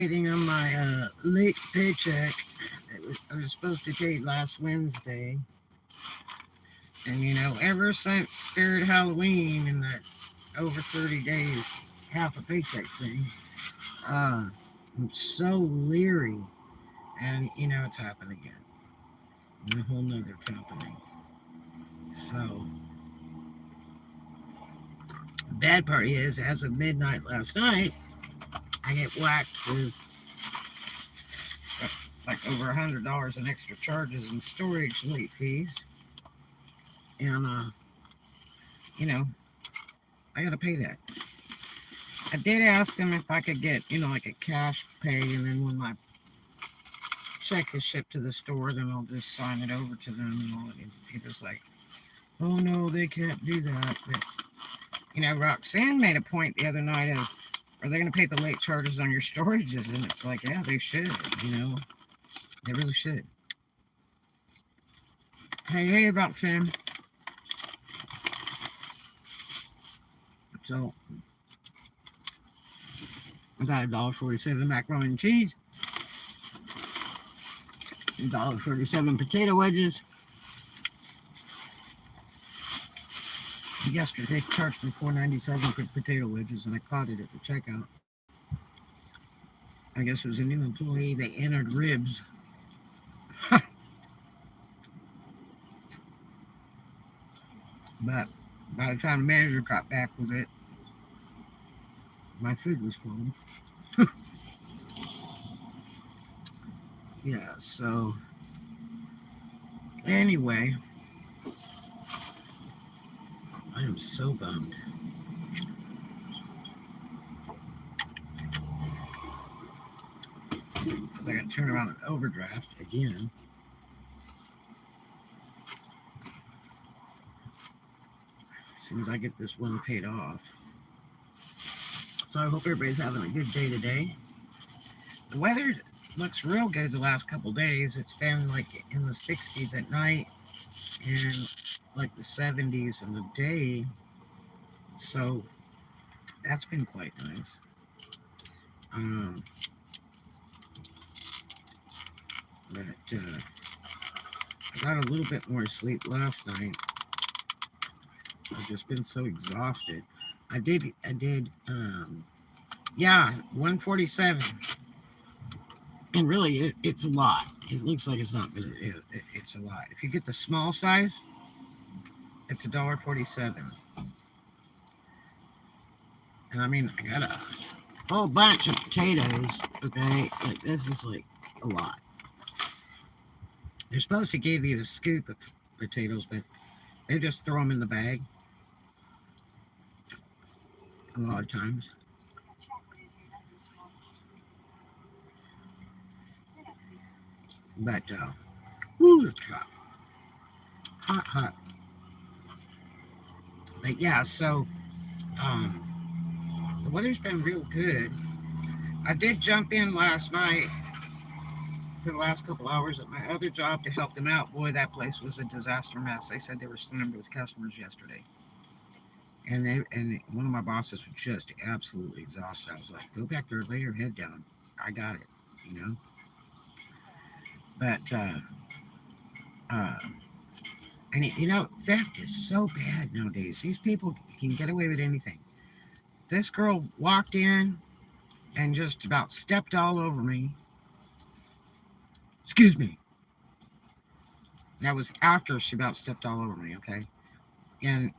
Waiting on my late paycheck. I was supposed to pay last Wednesday. And ever since Spirit Halloween and that over 30 days, half a paycheck thing, I'm so leery. And it's happened again. In a whole nother company. So the bad part is, as of midnight last night, I get whacked with like over $100 in extra charges and storage late fees. And you know, I gotta pay that. I did ask them if I could get, like a cash pay, and then when my check is shipped to the store, then I'll just sign it over to them and all. And he was like, "Oh no, they can't do that." But Roxanne made a point the other night of, "Are they going to pay the late charges on your storages?" And it's like, yeah, they should. They really should. Hey, Roxanne. So I got $1.47 macaroni and cheese, $1.37 potato wedges. Yesterday charged me $4.97 for potato wedges, and I caught it at the checkout. I guess it was a new employee. They entered ribs. But by the time the manager got back with it, my food was full. Yeah, so anyway, I am so bummed. Because I got to turn around an overdraft again. As soon as I get this one paid off. So I hope everybody's having a good day today. The weather looks real good the last couple days. It's been like in the 60s at night and like the 70s in the day. So that's been quite nice. Um, but I got a little bit more sleep last night. I've just been so exhausted. Yeah, 147. And really, it's a lot. It looks like it's not, but it's a lot. If you get the small size, it's $1.47. And I mean, I got a whole bunch of potatoes, okay? Like, this is like a lot. They're supposed to give you a scoop of potatoes, but they just throw them in the bag a lot of times. But, whoo, it's hot. Hot, hot. But yeah, so, um, the weather's been real good. I did jump in last night for the last couple hours at my other job to help them out. Boy, that place was a disaster mess. They said they were slammed with customers yesterday. And one of my bosses was just absolutely exhausted. I was like, go back there, lay your head down. I got it, you know. But uh, and theft is so bad nowadays. These people can get away with anything. This girl walked in and just about stepped all over me. Excuse me. That was after she about stepped all over me. Okay, and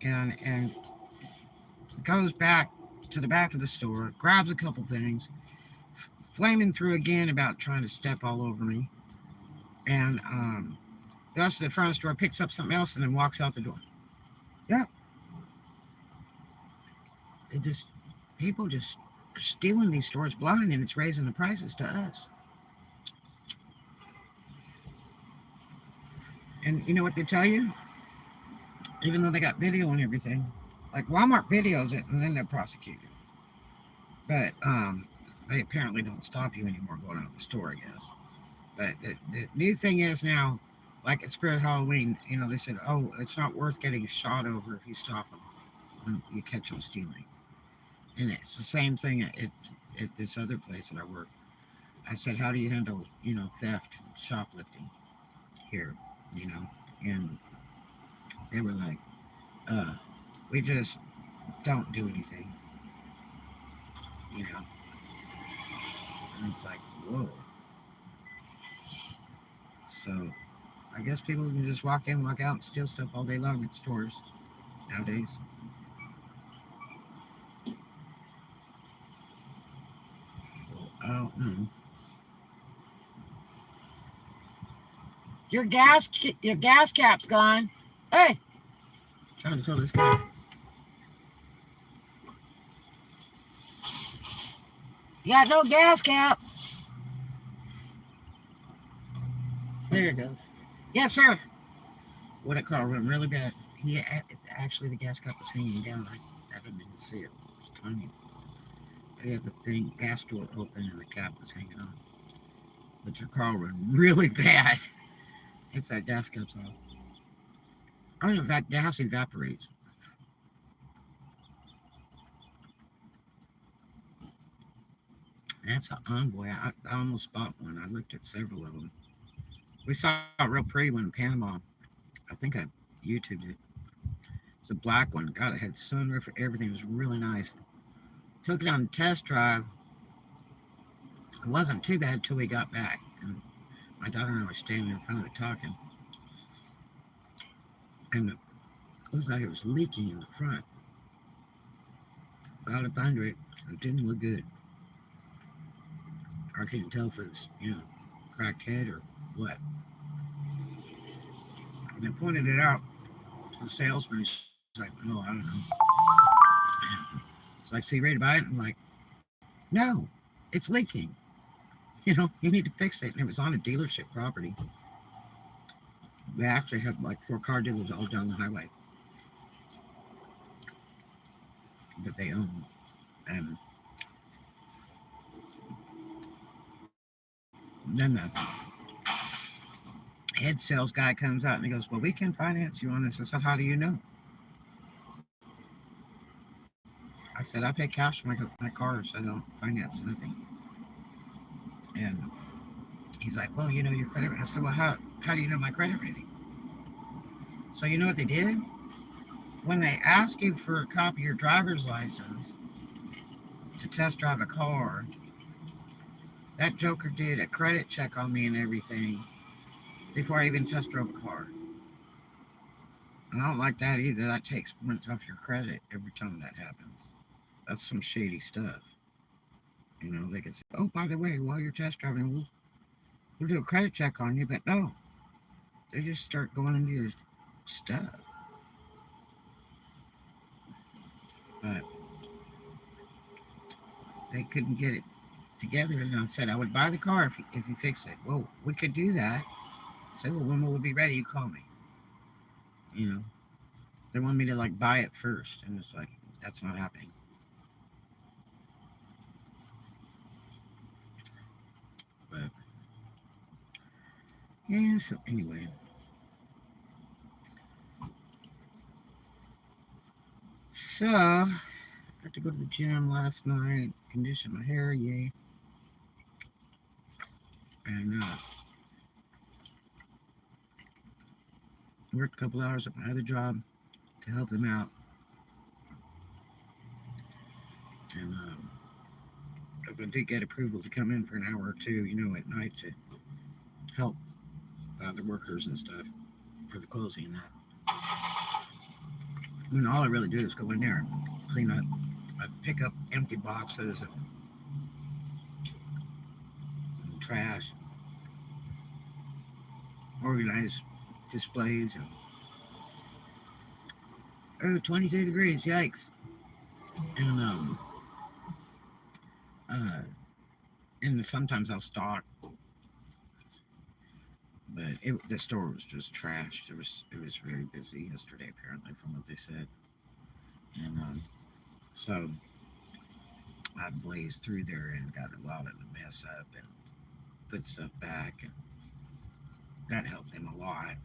goes back to the back of the store, grabs a couple things, flaming through again about trying to step all over me, and goes to the front of the store, picks up something else, and then walks out the door. Yeah, it just people just are stealing these stores blind, and it's raising the prices to us. And you know what they tell you? Even though they got video and everything, like Walmart videos it, and then they're prosecuted. But they apparently don't stop you anymore going out of the store, I guess. But the new thing is now, like at Spirit Halloween, they said, oh, it's not worth getting shot over if you stop them when you catch them stealing. And it's the same thing at this other place that I work. I said, how do you handle, theft, shoplifting here, you know? And they were like, uh, we just don't do anything, you know? And it's like, whoa. So I guess people can just walk in, walk out, and steal stuff all day long at stores nowadays. So I don't know. Your gas cap's gone. Hey, trying to fill this guy. You got no gas cap. There it goes. Yes, sir. What it called went really bad. Actually the gas cap was hanging down. I didn't even see it. It was tiny. I had the thing gas door open and the cap was hanging on. But your car went really bad if that gas cap's off. I don't know if that gas evaporates. That's an envoy. I almost bought one. I looked at several of them. We saw a real pretty one in Panama. I think I YouTubed it. It's a black one. God, it had sunroof. Everything was really nice. Took it on a test drive. It wasn't too bad till we got back. And my daughter and I were standing in front of it talking. And it looked like it was leaking in the front. Got up under it. It didn't look good. I couldn't tell if it was, cracked head or what. And I pointed it out to the salesman. He's like, oh, I don't know. It's like, so you ready to buy it? I'm like, no, it's leaking. You need to fix it. And it was on a dealership property. We actually have like 4 car dealers all down the highway that they own. And then the head sales guy comes out and he goes, well, we can finance you on this. I said, how do you know? I said, I pay cash for my cars. I don't finance nothing. And he's like, well, your credit rating. I said, well, how do you know my credit rating? So you know what they did? When they ask you for a copy of your driver's license to test drive a car, that joker did a credit check on me and everything before I even test drove a car. And I don't like that either. That takes points off your credit every time that happens. That's some shady stuff. They could say, oh, by the way, while you're test driving, we'll do a credit check on you. But no, they just start going into your stuff. But they couldn't get it together. And I said, I would buy the car if you fix it. Well, we could do that. I said, well, when we'll be ready, you call me. They want me to like buy it first. And it's like, that's not happening. But yeah, so anyway. So got to go to the gym last night, condition my hair, yay. And worked a couple hours at my other job to help them out. And because I did get approval to come in for an hour or two, at night to help the other workers and stuff for the closing and that. And all I really do is go in there and clean up. I pick up empty boxes and trash, organize displays, and 22 degrees, yikes. And uh, and sometimes I'll stock, but the store was just trashed. It was very busy yesterday, apparently, from what they said. And so I blazed through there and got a lot of the mess up and put stuff back, and that helped them a lot.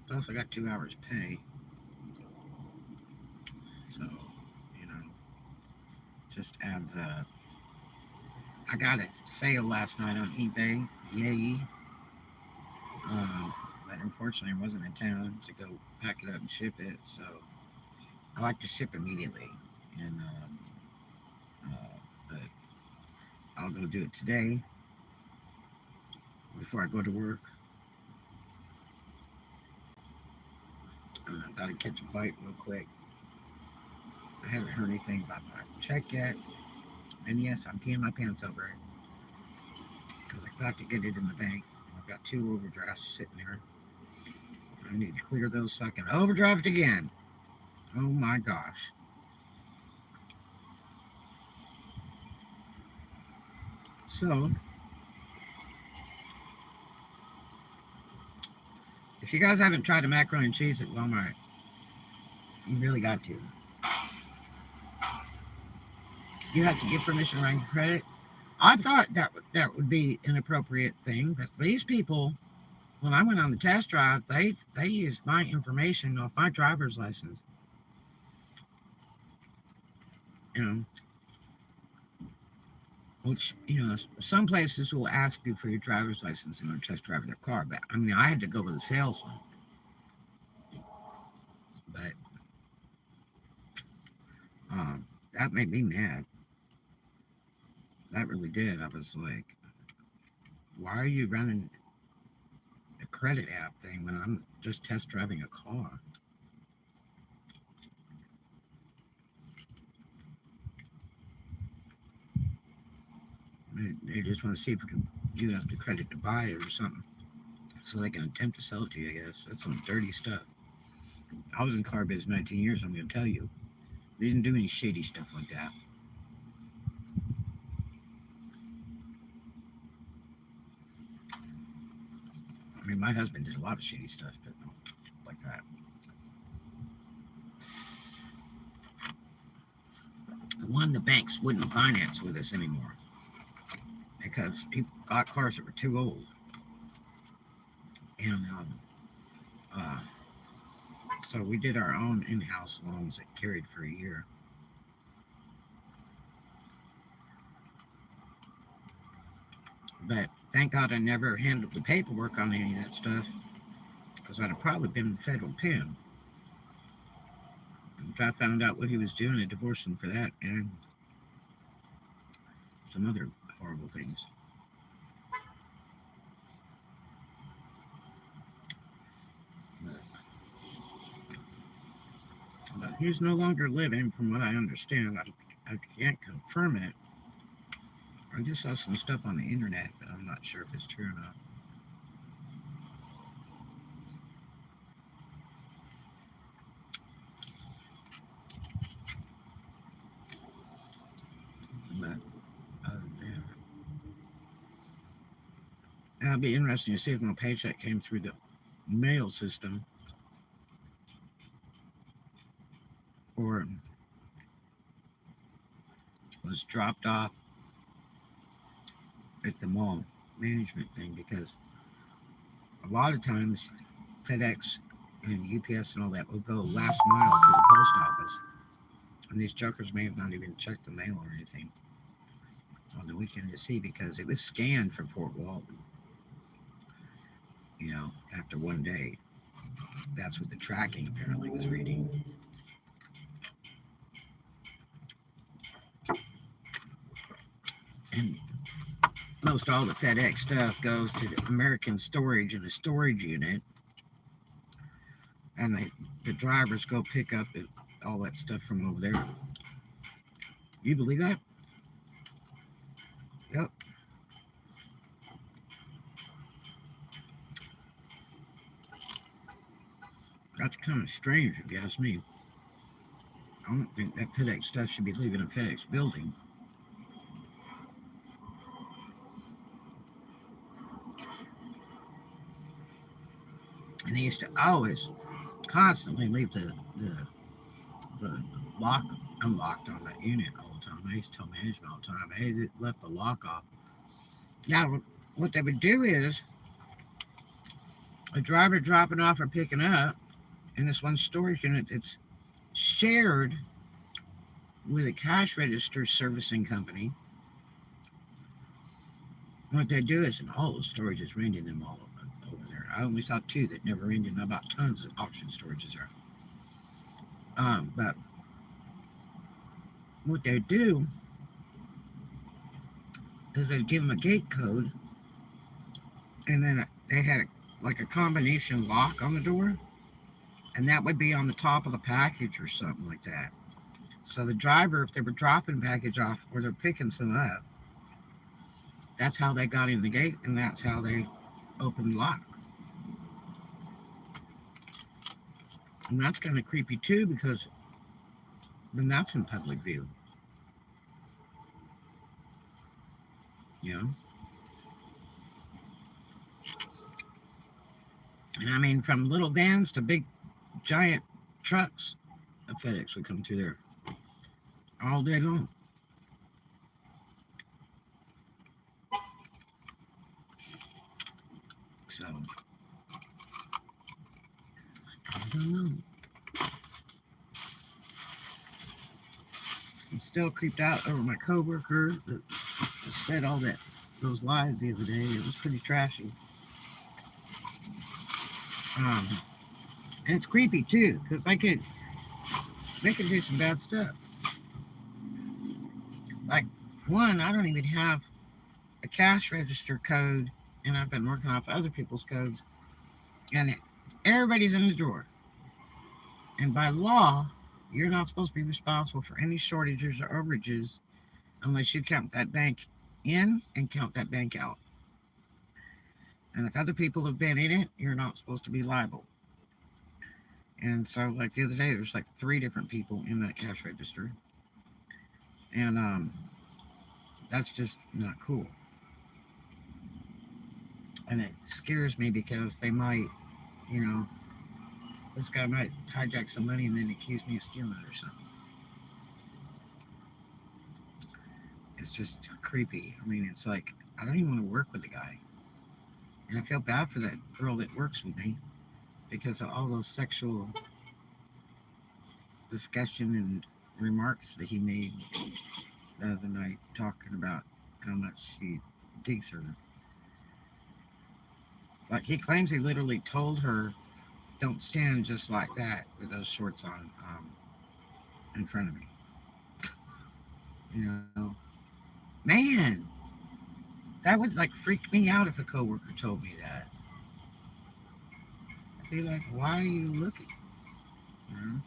Plus, I got 2 hours pay, so just adds up. I got a sale last night on eBay. Yay. But unfortunately, I wasn't in town to go pack it up and ship it. So I like to ship immediately. And but I'll go do it today before I go to work. I thought I'd catch a bite real quick. I haven't heard anything about my check yet. And yes, I'm peeing my pants over it because I got to get it in the bank. I've got 2 overdrafts sitting there. I need to clear those so I can overdraft again. Oh my gosh. So, if you guys haven't tried a macaroni and cheese at Walmart, you really got to. You have to get permission to write credit. I thought that would be an appropriate thing, but these people, when I went on the test drive, they used my information off my driver's license. You know, which, some places will ask you for your driver's license in order to test drive their car. But I mean, I had to go with a salesman. But that made me mad. That really did. I was like, why are you running a credit app thing when I'm just test driving a car? They just want to see if you have the credit to buy it or something, so they can attempt to sell it to you. I guess that's some dirty stuff. I was in car biz 19 years. I'm going to tell you, they didn't do any shady stuff like that. I mean, my husband did a lot of shady stuff, but not like that. One, the banks wouldn't finance with us anymore because people got cars that were too old. And so we did our own in-house loans that carried for a year. But thank God I never handled the paperwork on any of that stuff, because I'd have probably been in the federal pen. If I found out what he was doing, I'd divorce him for that and some other horrible things. But he's no longer living, from what I understand. I can't confirm it. I just saw some stuff on the internet, but I'm not sure if it's true or not. But other than that, it'll be interesting to see if my paycheck came through the mail system or was dropped off at the mall management thing, because a lot of times FedEx and UPS and all that will go last mile to the post office, and these jokers may have not even checked the mail or anything on the weekend to see, because it was scanned for Fort Walton. After one day, that's what the tracking apparently was reading. And most all the FedEx stuff goes to the American storage in a storage unit, and the drivers go pick up all that stuff from over there. You believe that? Yep. That's kind of strange, if you ask me. I don't think that FedEx stuff should be leaving a FedEx building. And they used to always constantly leave the lock unlocked on that unit all the time. I used to tell management all the time, hey, they left the lock off. Now, what they would do is a driver dropping off or picking up in this one storage unit that's shared with a cash register servicing company. What they do is, in all the storage is renting them all over there. I only saw two that never rented. About tons of auction storages there. But what they do is they give them a gate code, and then they had like a combination lock on the door, and that would be on the top of the package or something like that. So the driver, if they were dropping package off or they're picking some up, that's how they got in the gate, and that's how they opened the lock. And that's kind of creepy too, because then that's in public view, you know. And I mean, from little vans to big, giant trucks, a FedEx would come through there all day long. So I don't know. I'm still creeped out over my coworker that said all those lies the other day. It was pretty trashy. Um, and it's creepy too, because they could do some bad stuff. Like one, I don't even have a cash register code, and I've been working off other people's codes, and everybody's in the drawer. And by law, you're not supposed to be responsible for any shortages or overages unless you count that bank in and count that bank out. And if other people have been in it, you're not supposed to be liable. And so, like the other day, there's like 3 different people in that cash register, and that's just not cool. And it scares me because they might, you know, this guy might hijack some money and then accuse me of stealing it or something. It's just creepy. I mean, it's like I don't even want to work with the guy, and I feel bad for that girl that works with me because of all those sexual discussion and remarks that he made the other night, talking about how much he digs her. Like he claims he literally told her, "Don't stand just like that with those shorts on in front of me." You know, man, that would like freak me out if a coworker told me that. I'd be like, "Why are you looking?" You know?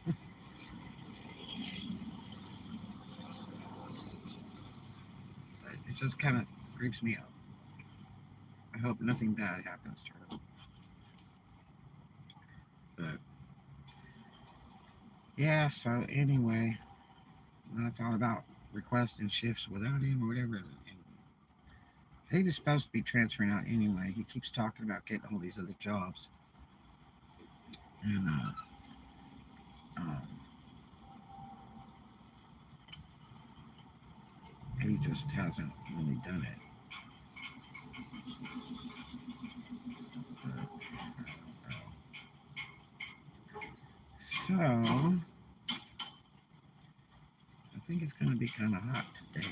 But it just kind of creeps me out. I hope nothing bad happens to her. But yeah, so anyway, I thought about requesting shifts without him or whatever. And he was supposed to be transferring out anyway. He keeps talking about getting all these other jobs. And um, he just hasn't really done it. So, I think it's going to be kind of hot today.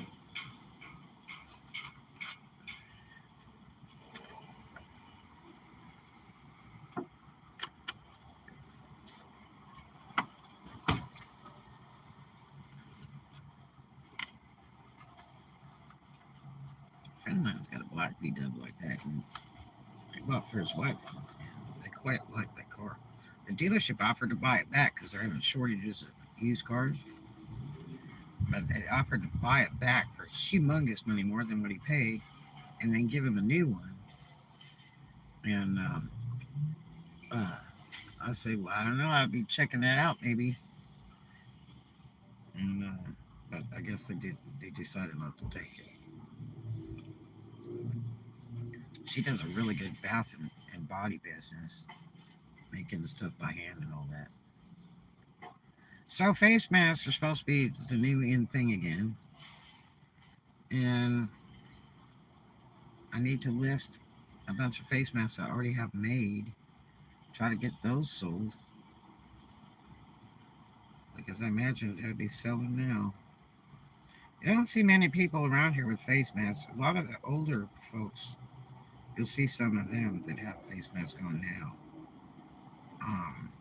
A friend of mine's got a black VW like that, and he bought for his wife. They quite like that car. The dealership offered to buy it back because they're having shortages of used cars. But they offered to buy it back for humongous money, more than what he paid, and then give him a new one. And uh, I say, well, I don't know. I'd be checking that out maybe. And but I guess they did. They decided not to take it. She does a really good bath and body business, making stuff by hand and all that. So face masks are supposed to be the new in thing again, and I need to list a bunch of face masks I already have made. Try to get those sold because I imagine they'd be selling now. You don't see many people around here with face masks. A lot of the older folks, you'll see some of them that have face masks on now. Um,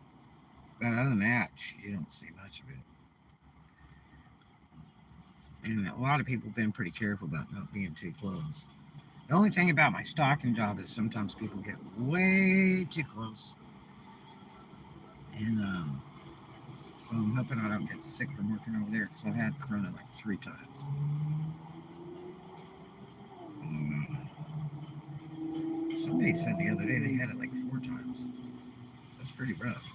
but other than that, you don't see much of it. And a lot of people have been pretty careful about not being too close. The only thing about my stocking job is sometimes people get way too close. And so I'm hoping I don't get sick from working over there because I've had corona like 3 times. Somebody said the other day they had it like 4 times. That's pretty rough.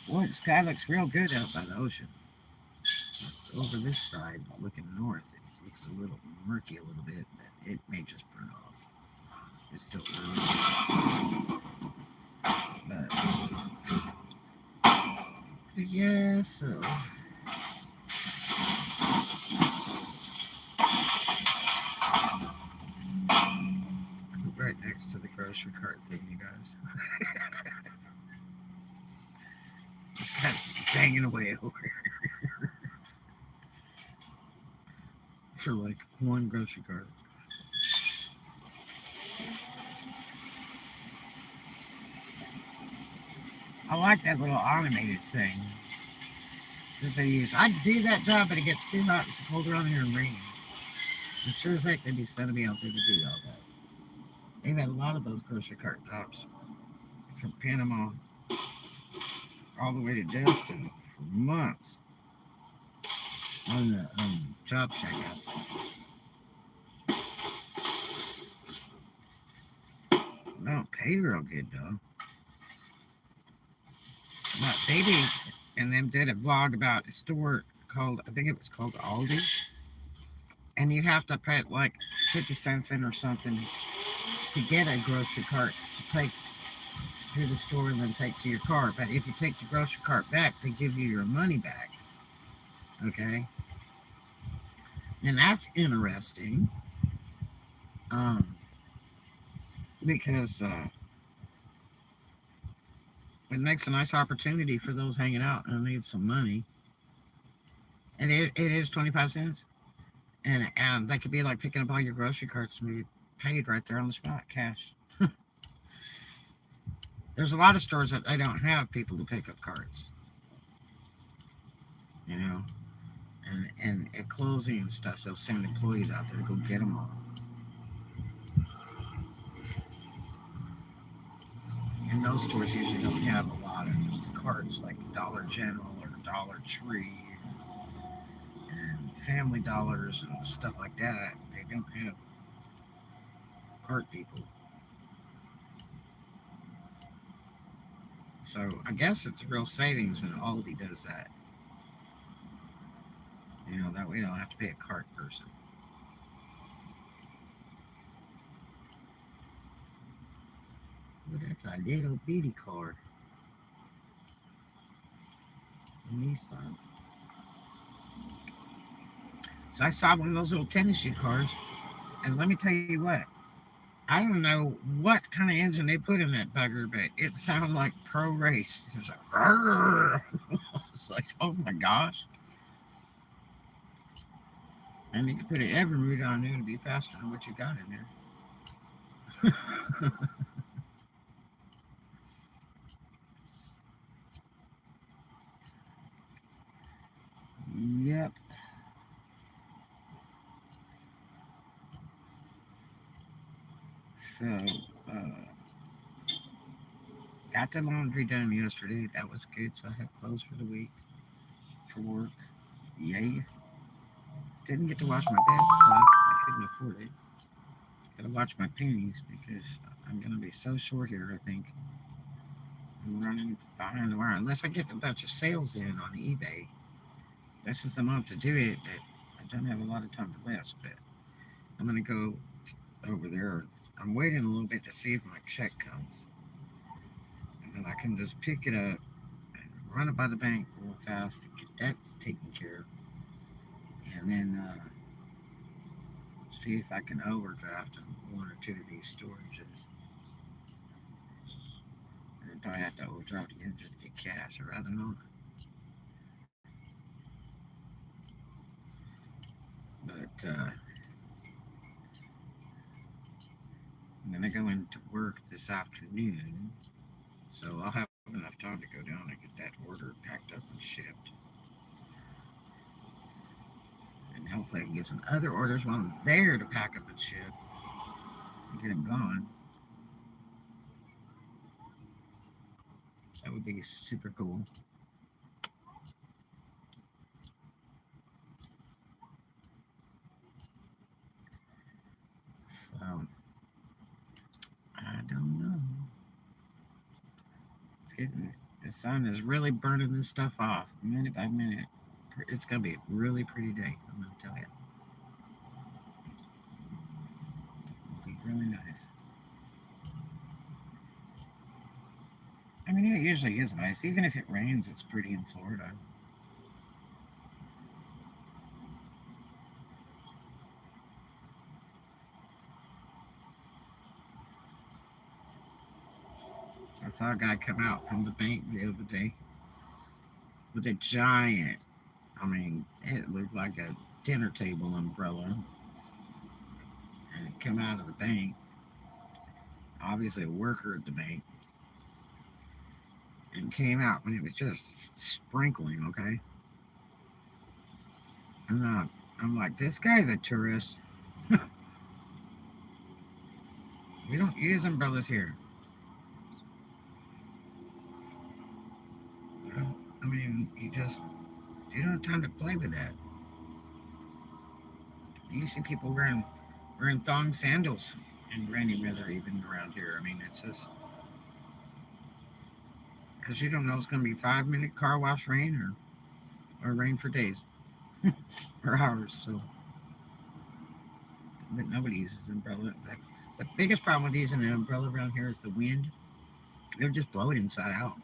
Boy, the sky looks real good out by the ocean. Over this side, looking north, it looks a little murky a little bit, but it may just burn off. It's still early. But yeah, so right next to the grocery cart thing, you guys. Just banging away over here for like one grocery cart. I like that little automated thing that they use. I'd do that job, but it gets too hot. It's cold around here and rainy. I'm sure as heck they'd be sending me out there to do all that. They've had a lot of those grocery cart jobs from Panama all the way to Destin for months on the job checkout. They don't pay real good though. But baby and them did a vlog about a store called, I think it was called Aldi, and you have to put like 50 cents in or something to get a grocery cart to take to the store and then take to your car. But if you take the grocery cart back, they give you your money back. Okay, and that's interesting because it makes a nice opportunity for those hanging out and need some money. And it is 25 cents, and that could be like picking up all your grocery carts and be paid right there on the spot, cash. There's a lot of stores that they don't have people to pick up carts, you know, and at closing and stuff, they'll send employees out there to go get them all. And those stores usually don't have a lot of carts like Dollar General or Dollar Tree and Family Dollars and stuff like that. They don't have cart people. So I guess it's a real savings when Aldi does that. You know, that way you don't have to pay a cart person. Well, that's a little bitty car. Nissan. So I saw one of those little tennis shoe cars, and let me tell you what. I don't know what kind of engine they put in that bugger, but it sounded like pro race. It was like, it's like, oh my gosh. And you can put an Evinrude on there to be faster than what you got in there. Yep. So, got the laundry done yesterday. That was good. So I have clothes for the week for work. Yay. Didn't get to wash my bed stuff. I couldn't afford it. Gotta watch my pennies because I'm gonna be so short here, I think. I'm running behind the wire. Unless I get a bunch of sales in on eBay. This is the month to do it, but I don't have a lot of time left. But I'm gonna go over there. I'm waiting a little bit to see if my check comes. And then I can just pick it up and run it by the bank real fast and get that taken care of. And then see if I can overdraft in one or two of these storages. And probably have to overdraft again just to get cash. I'd rather not. But I'm gonna go into work this afternoon, so I'll have enough time to go down and get that order packed up and shipped. And hopefully I can get some other orders while I'm there to pack up and ship and get them gone. That would be super cool. So I don't know. It's getting the sun is really burning this stuff off minute by minute. It's gonna be a really pretty day. I'm gonna tell you. It'll be really nice. I mean, it usually is nice. Even if it rains, it's pretty in Florida. I saw a guy come out from the bank the other day with a giant, I mean, it looked like a dinner table umbrella. And it came out of the bank. Obviously, a worker at the bank. And came out when it was just sprinkling, okay? And I'm like, this guy's a tourist. We don't use umbrellas here. You know? I mean, you don't have time to play with that. You see people wearing thong sandals in rainy weather even around here. I mean, it's just because you don't know it's going to be 5 minute car wash rain or rain for days or hours. So, but nobody uses umbrella. The biggest problem with using an umbrella around here is the wind. They'll just blow it inside out.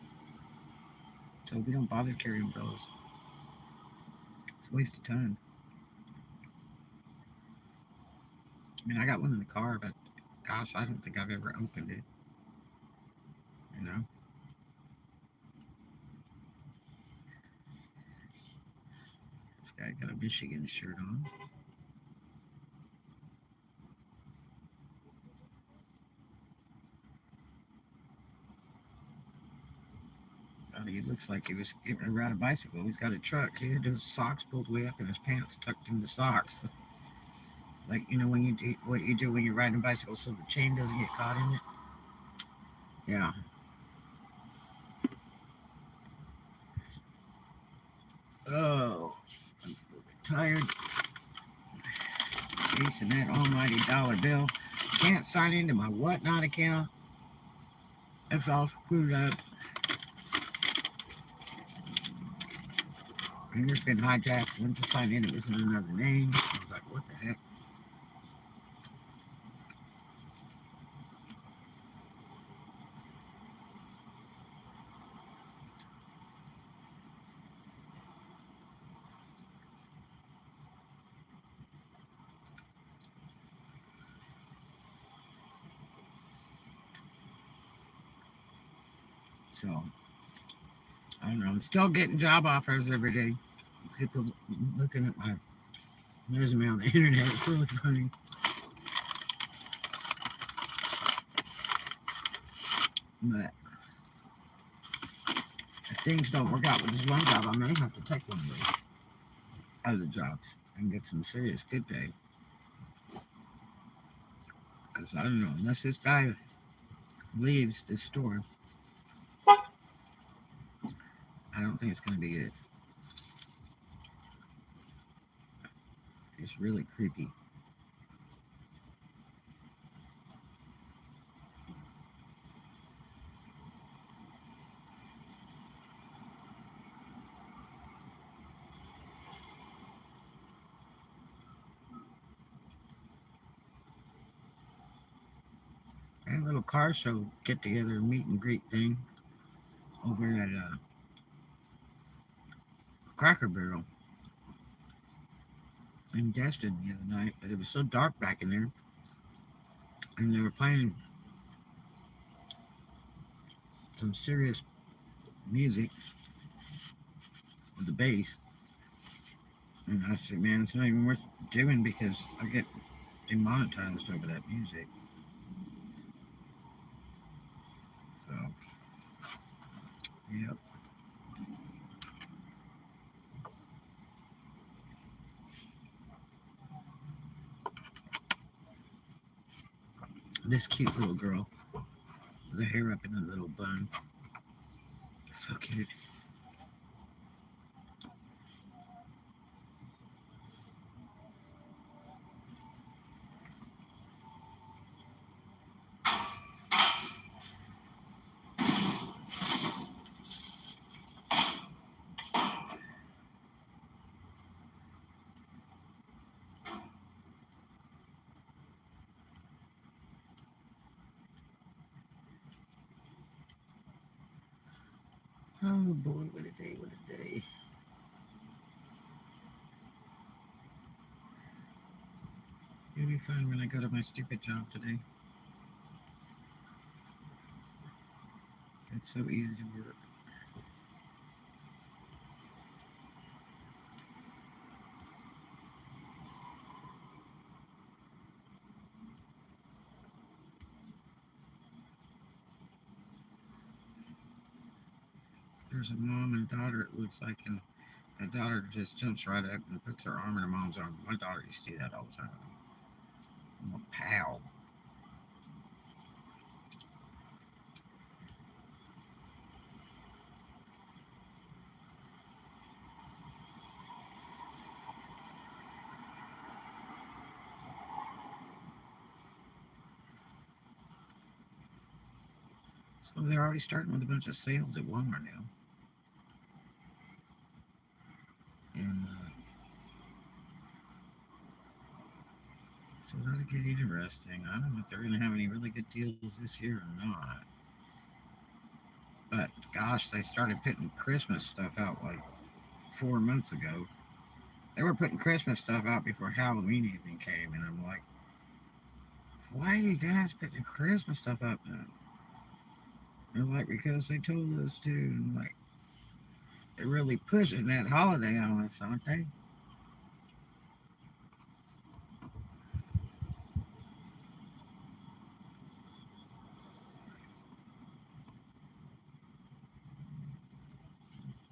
So we don't bother carrying umbrellas. It's a waste of time. I mean, I got one in the car, but gosh, I don't think I've ever opened it. You know? This guy got a Michigan shirt on. Oh, he looks like he was getting to ride a bicycle. He's got a truck. He had his socks pulled way up and his pants tucked in the socks. Like, you know, when you do what you do when you're riding a bicycle so the chain doesn't get caught in it? Yeah. Oh, I'm tired. Chasing that almighty dollar bill. Can't sign into my whatnot account. It's all screwed up. And it's been hijacked. Went to sign in, it was in another name. I was like, what the heck? So, I don't know. I'm still getting job offers every day. People looking at my resume on the internet. It's really funny. But if things don't work out with this one job, I may have to take one of those other jobs and get some serious good pay. Because I don't know, unless this guy leaves this store, I don't think it's going to be it. It's really creepy. And a little car show get together, meet and greet thing over at Cracker Barrel in Destin the other night. But it was so dark back in there, and they were playing some serious music with the bass. And I said, man, it's not even worth doing because I get demonetized over that music. So, yep. This cute little girl with her hair up in a little bun. So cute. Oh boy, what a day, what a day. It'll be fun when I go to my stupid job today. It's so easy to work. There's a mom and daughter, it looks like, and the daughter just jumps right up and puts her arm in her mom's arm. My daughter used to do that all the time. I'm a pal. So they're already starting with a bunch of sales at Walmart now. And so that'll get interesting. I don't know if they're going to have any really good deals this year or not. But gosh, they started putting Christmas stuff out like 4 months ago. They were putting Christmas stuff out before Halloween even came, and I'm like, why are you guys putting Christmas stuff out now? They're like, because they told us to. And like, they're really pushing that holiday on us, aren't they?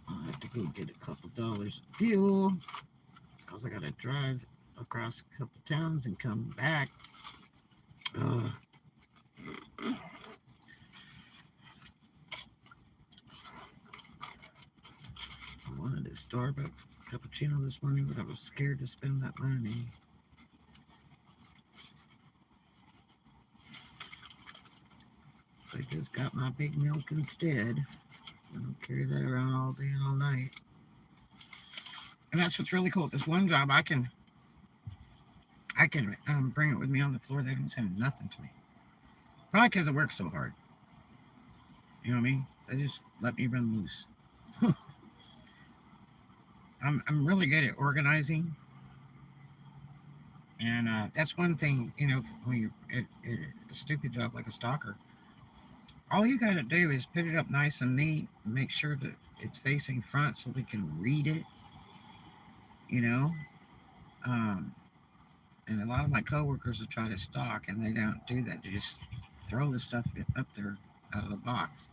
I'll have to go get a couple dollars of fuel because I got to drive across a couple towns and come back. Uh, I wanted a Starbucks cappuccino this morning, but I was scared to spend that money. So I just got my big milk instead. I don't carry that around all day and all night. And that's what's really cool. This one job, I can bring it with me on the floor. They don't say nothing to me. Probably because I work so hard. You know what I mean? They just let me run loose. I'm really good at organizing. And that's one thing, when you're at a stupid job like a stalker, all you got to do is put it up nice and neat and make sure that it's facing front so they can read it, you know. Um, and a lot of my coworkers will try to stalk, and they don't do that. They just throw the stuff up there out of the box.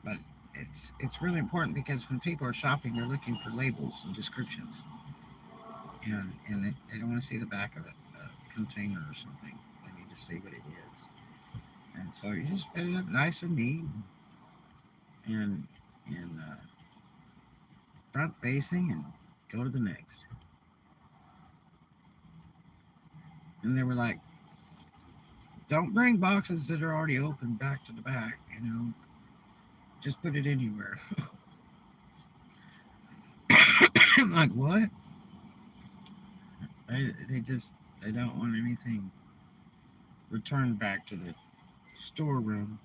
But it's really important because when people are shopping, they're looking for labels and descriptions, and they don't want to see the back of a container or something. They need to see what it is. And so you just put it up nice and neat, and front facing, and go to the next. And they were like, don't bring boxes that are already open back to the back, just put it anywhere. I'm like, what? They don't want anything returned back to the storeroom.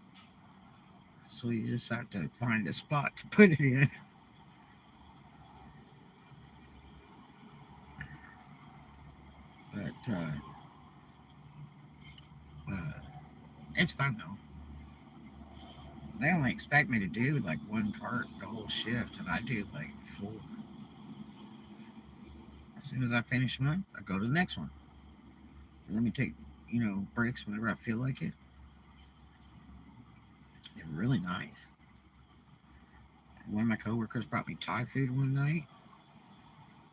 So you just have to find a spot to put it in. But it's fun though. They only expect me to do like one cart the whole shift, and I do like four. As soon as I finish one, I go to the next one. And let me take, breaks whenever I feel like it. They're really nice. One of my coworkers brought me Thai food one night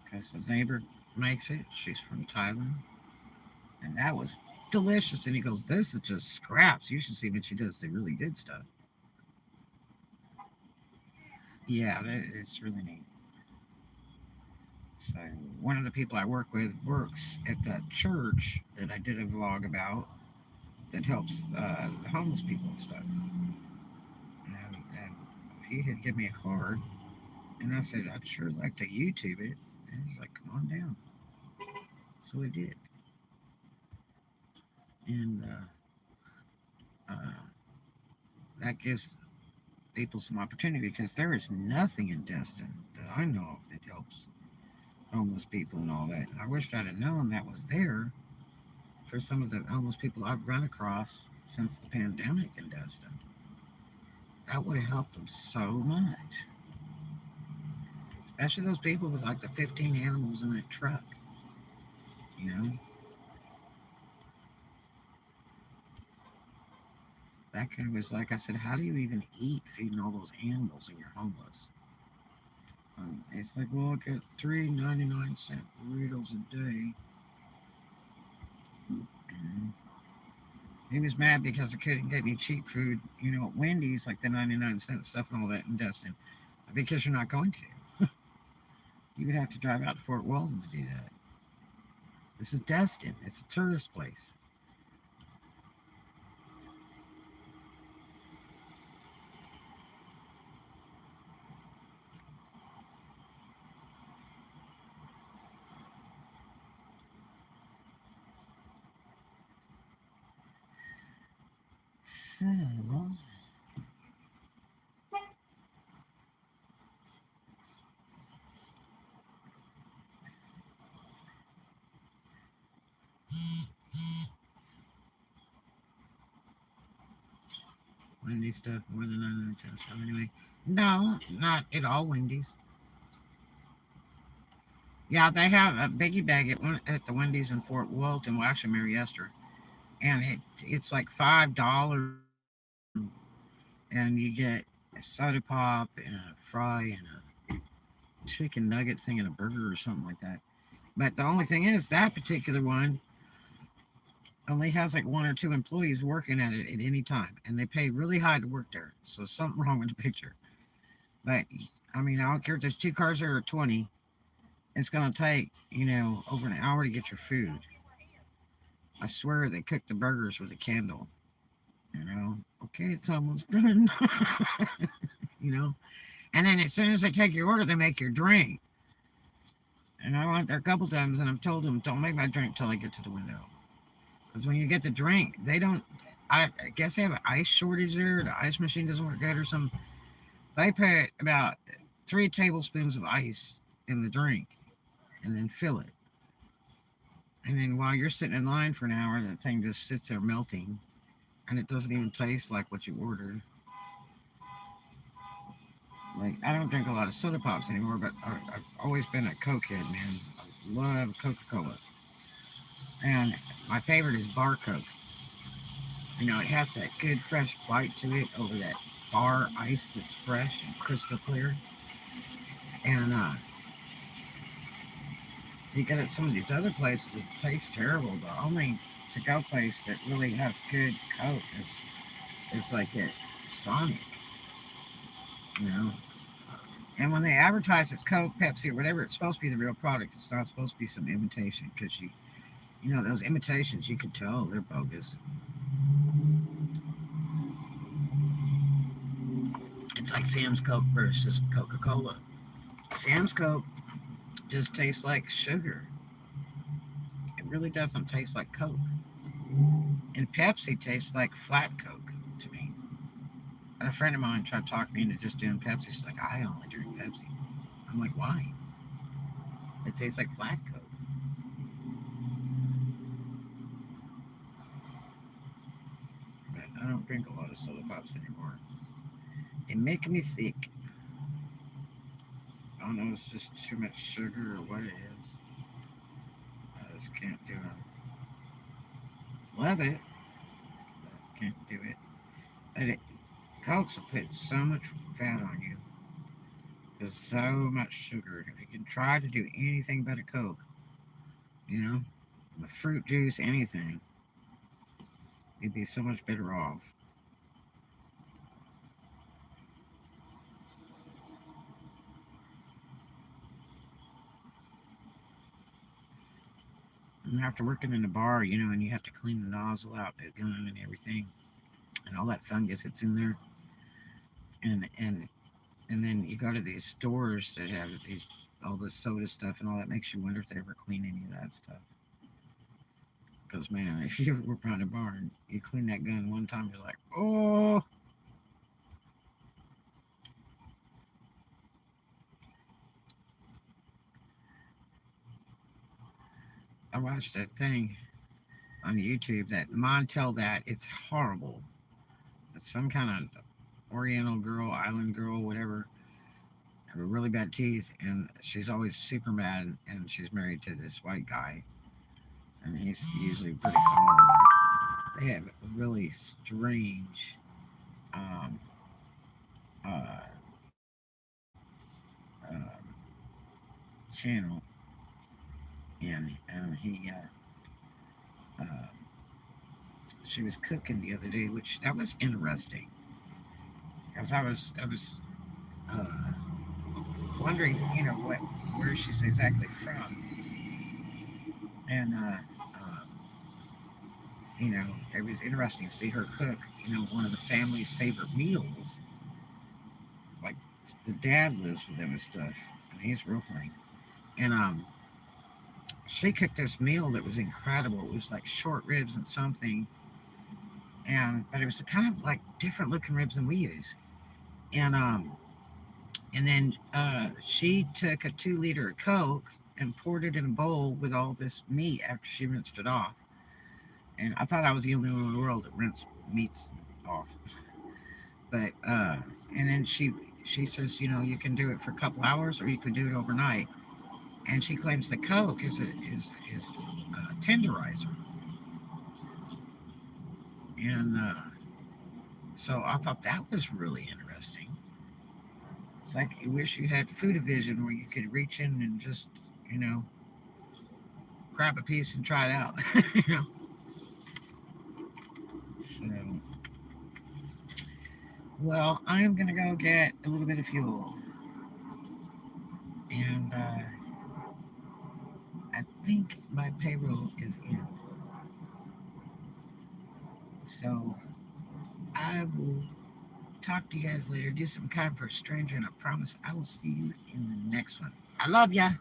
because the neighbor makes it. She's from Thailand, and that was delicious. And he goes, "This is just scraps. You should see when she does the really good stuff." Yeah, it's really neat. So one of the people I work with works at that church that I did a vlog about that helps the homeless people and stuff. And he had given me a card, and I said I'd sure like to YouTube it. And he's like, "Come on down." So we did, and that gives people some opportunity because there is nothing in Destin that I know of that helps homeless people and all that. I wished I'd have known that was there for some of the homeless people I've run across since the pandemic in Destin. That would have helped them so much. Especially those people with like the 15 animals in that truck. You know, that guy was like, I said, how do you even eat feeding all those animals and you're homeless? It's like, well, I get 3.99 burritos a day. And he was mad because I couldn't get any cheap food, at Wendy's, like the 99-cent stuff and all that in Destin, because you're not going to. You would have to drive out to Fort Walton to do that. This is Destin. It's a tourist place. So, Wendy's stuff more than 99 cents. So anyway, no, not at all Wendy's. Yeah, they have a biggie bag at the Wendy's in Fort Walton, well, actually Mariester, and it's like $5, and you get a soda pop and a fry and a chicken nugget thing and a burger or something like that. But the only thing is that particular one only has like one or two employees working at it at any time, and they pay really high to work there. So something wrong with the picture. But I mean, I don't care if there's two cars there or 20. It's gonna take over an hour to get your food. I swear they cook the burgers with a candle. Okay, it's almost done. you know, and then as soon as they take your order, they make your drink. And I went there a couple times, and I've told them, don't make my drink till I get to the window. Because when you get the drink, they don't. I guess they have an ice shortage there. The ice machine doesn't work good or something. They put about 3 tablespoons of ice in the drink and then fill it. And then while you're sitting in line for an hour, that thing just sits there melting, and it doesn't even taste like what you ordered. Like, I don't drink a lot of soda pops anymore, but I've always been a Coke head, man. I love Coca-Cola. And my favorite is bar Coke. It has that good fresh bite to it over that bar ice that's fresh and crystal clear. And you get at some of these other places, it tastes terrible. The only to-go place that really has good Coke is like at Sonic, you know. And when they advertise it's Coke, Pepsi, or whatever, it's supposed to be the real product. It's not supposed to be some imitation because those imitations, you can tell they're bogus. It's like Sam's Coke versus Coca-Cola. Sam's Coke just tastes like sugar. It really doesn't taste like Coke. And Pepsi tastes like flat Coke to me. And a friend of mine tried to talk me into just doing Pepsi. She's like, I only drink Pepsi. I'm like, why? It tastes like flat Coke. But I don't drink a lot of soda pops anymore. They're making me sick. I don't know, it's just too much sugar or what it is. I just can't do it. Love it, but can't do it. But Cokes will put so much fat on you. There's so much sugar. If you can try to do anything but a Coke, you know, with fruit juice, anything, you'd be so much better off. And after working in a bar, and you have to clean the nozzle out, the gun and everything, and all that fungus that's in there, and then you go to these stores that have these all this soda stuff and all that, makes you wonder if they ever clean any of that stuff. Because man, if you ever work behind a bar and you clean that gun one time, you're like, oh. I watched a thing on YouTube that Montel that it's horrible. It's some kind of Oriental girl, island girl, whatever, have really bad teeth, and she's always super mad, and she's married to this white guy, and he's usually pretty calm. They have a really strange um, uh, um, channel, and uh, she was cooking the other day, which that was interesting because I was uh, wondering, where she's exactly from, and it was interesting to see her cook, one of the family's favorite meals. Like the dad lives with them and stuff, and he's real funny. And she cooked this meal that was incredible. It was like short ribs and something, but it was kind of like different looking ribs than we use. And then she took a 2 liter of Coke and poured it in a bowl with all this meat after she rinsed it off. And I thought I was the only one in the world that rinsed meats off. But and then she says, you can do it for a couple hours or you can do it overnight. And she claims the Coke is tenderizer. And so I thought that was really interesting. It's like you wish you had food vision where you could reach in and just, you know, grab a piece and try it out. you know. So, well, I'm gonna go get a little bit of fuel, and I think my payroll is in. So I will talk to you guys later. Do some kind for a stranger, and I promise I will see you in the next one. I love ya.